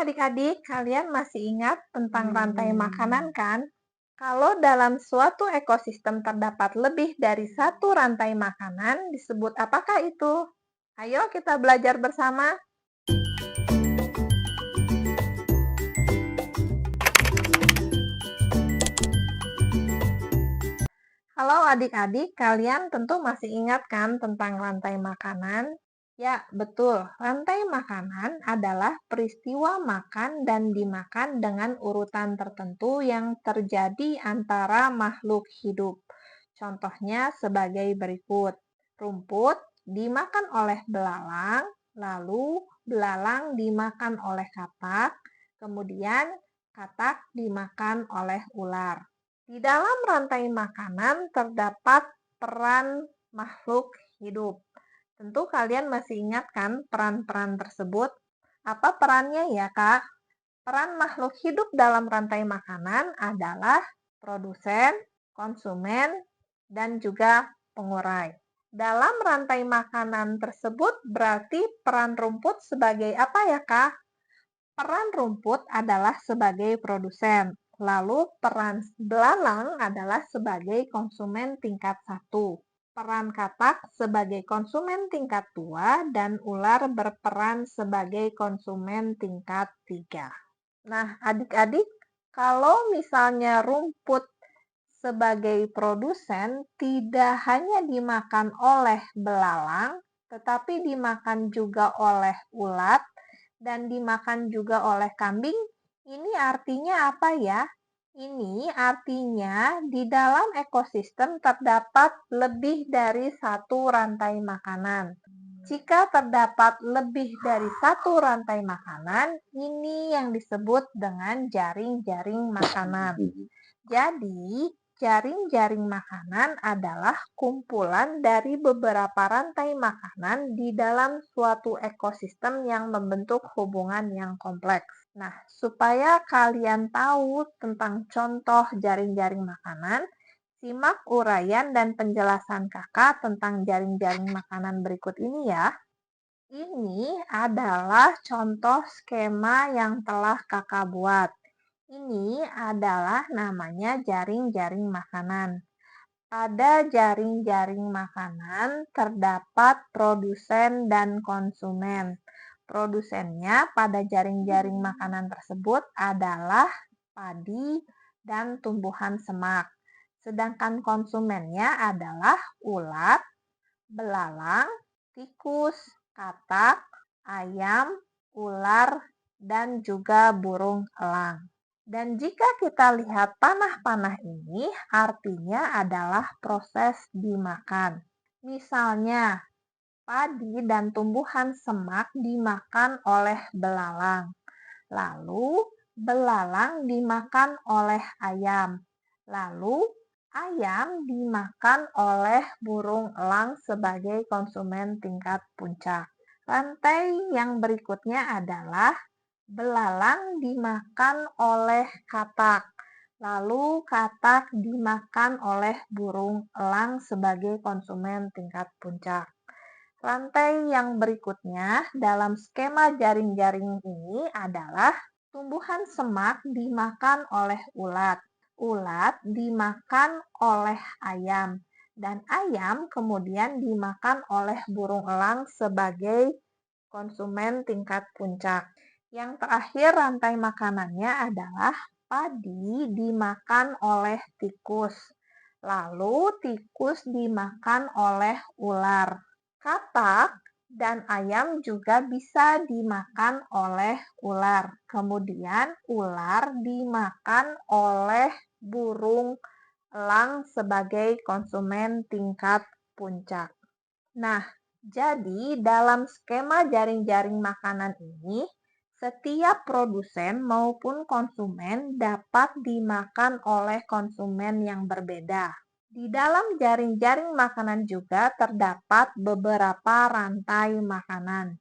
adik-adik, kalian masih ingat tentang rantai makanan kan? Kalau dalam suatu ekosistem terdapat lebih dari satu rantai makanan, disebut apakah itu? Ayo kita belajar bersama. Halo adik-adik, kalian tentu masih ingat kan tentang rantai makanan? Ya, betul. Rantai makanan adalah peristiwa makan dan dimakan dengan urutan tertentu yang terjadi antara makhluk hidup. Contohnya sebagai berikut. Rumput dimakan oleh belalang, lalu belalang dimakan oleh katak, kemudian katak dimakan oleh ular. Di dalam rantai makanan terdapat peran makhluk hidup. Tentu kalian masih ingat kan peran-peran tersebut? Apa perannya ya, Kak? Peran makhluk hidup dalam rantai makanan adalah produsen, konsumen, dan juga pengurai. Dalam rantai makanan tersebut berarti peran rumput sebagai apa ya, Kak? Peran rumput adalah sebagai produsen, lalu peran belalang adalah sebagai konsumen tingkat 1. Peran katak sebagai konsumen tingkat 2 dan ular berperan sebagai konsumen tingkat 3. Nah, adik-adik, kalau misalnya rumput sebagai produsen tidak hanya dimakan oleh belalang, tetapi dimakan juga oleh ulat dan dimakan juga oleh kambing. Ini artinya apa ya? Ini artinya di dalam ekosistem terdapat lebih dari satu rantai makanan. Jika terdapat lebih dari satu rantai makanan, ini yang disebut dengan jaring-jaring makanan. Jadi, jaring-jaring makanan adalah kumpulan dari beberapa rantai makanan di dalam suatu ekosistem yang membentuk hubungan yang kompleks. Nah, supaya kalian tahu tentang contoh jaring-jaring makanan, simak uraian dan penjelasan Kakak tentang jaring-jaring makanan berikut ini ya. Ini adalah contoh skema yang telah Kakak buat. Ini adalah namanya jaring-jaring makanan. Pada jaring-jaring makanan terdapat produsen dan konsumen. Produsennya pada jaring-jaring makanan tersebut adalah padi dan tumbuhan semak. Sedangkan konsumennya adalah ulat, belalang, tikus, katak, ayam, ular, dan juga burung elang. Dan jika kita lihat panah-panah ini, artinya adalah proses dimakan. Misalnya, padi dan tumbuhan semak dimakan oleh belalang. Lalu, belalang dimakan oleh ayam. Lalu, ayam dimakan oleh burung elang sebagai konsumen tingkat puncak. Rantai yang berikutnya adalah belalang dimakan oleh katak. Lalu katak dimakan oleh burung elang sebagai konsumen tingkat puncak. Rantai yang berikutnya dalam skema jaring-jaring ini adalah tumbuhan semak dimakan oleh ulat. Ulat dimakan oleh ayam. Dan ayam kemudian dimakan oleh burung elang sebagai konsumen tingkat puncak. Yang terakhir rantai makanannya adalah padi dimakan oleh tikus. Lalu tikus dimakan oleh ular. Katak dan ayam juga bisa dimakan oleh ular. Kemudian ular dimakan oleh burung elang sebagai konsumen tingkat puncak. Nah, jadi dalam skema jaring-jaring makanan ini, setiap produsen maupun konsumen dapat dimakan oleh konsumen yang berbeda. Di dalam jaring-jaring makanan juga terdapat beberapa rantai makanan.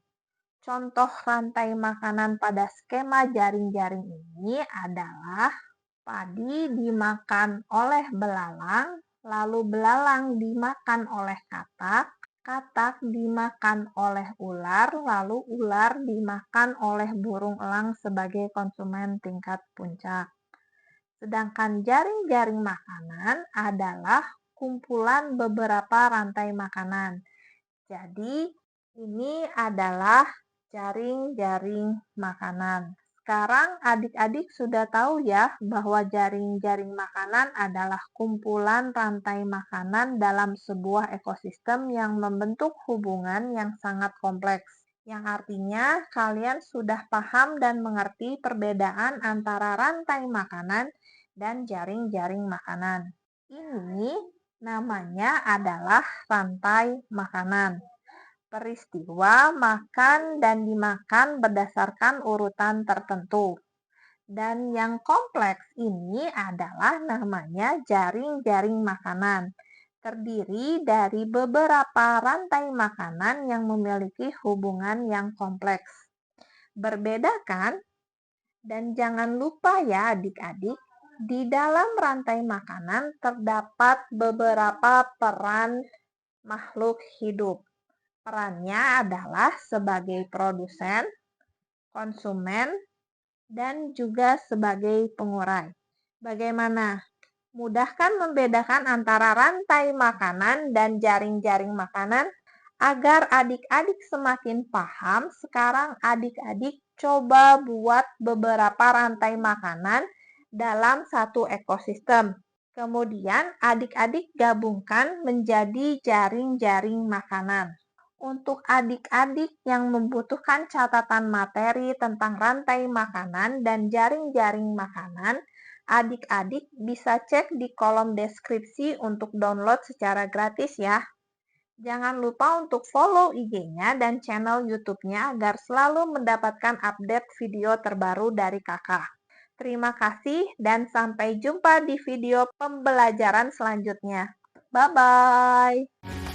Contoh rantai makanan pada skema jaring-jaring ini adalah padi dimakan oleh belalang, lalu belalang dimakan oleh katak, Katak dimakan oleh ular, lalu ular dimakan oleh burung elang sebagai konsumen tingkat puncak. Sedangkan jaring-jaring makanan adalah kumpulan beberapa rantai makanan. Jadi, ini adalah jaring-jaring makanan. Sekarang adik-adik sudah tahu ya bahwa jaring-jaring makanan adalah kumpulan rantai makanan dalam sebuah ekosistem yang membentuk hubungan yang sangat kompleks. Yang artinya kalian sudah paham dan mengerti perbedaan antara rantai makanan dan jaring-jaring makanan. Ini namanya adalah rantai makanan. Peristiwa makan dan dimakan berdasarkan urutan tertentu. Dan yang kompleks ini adalah namanya jaring-jaring makanan. Terdiri dari beberapa rantai makanan yang memiliki hubungan yang kompleks. Berbeda kan? Dan jangan lupa ya adik-adik, di dalam rantai makanan terdapat beberapa peran makhluk hidup. Perannya adalah sebagai produsen, konsumen, dan juga sebagai pengurai. Bagaimana? Mudah kan membedakan antara rantai makanan dan jaring-jaring makanan? Agar adik-adik semakin paham, sekarang adik-adik coba buat beberapa rantai makanan dalam satu ekosistem. Kemudian adik-adik gabungkan menjadi jaring-jaring makanan. Untuk adik-adik yang membutuhkan catatan materi tentang rantai makanan dan jaring-jaring makanan, adik-adik bisa cek di kolom deskripsi untuk download secara gratis ya. Jangan lupa untuk follow IG-nya dan channel YouTube-nya agar selalu mendapatkan update video terbaru dari kakak. Terima kasih dan sampai jumpa di video pembelajaran selanjutnya. Bye-bye.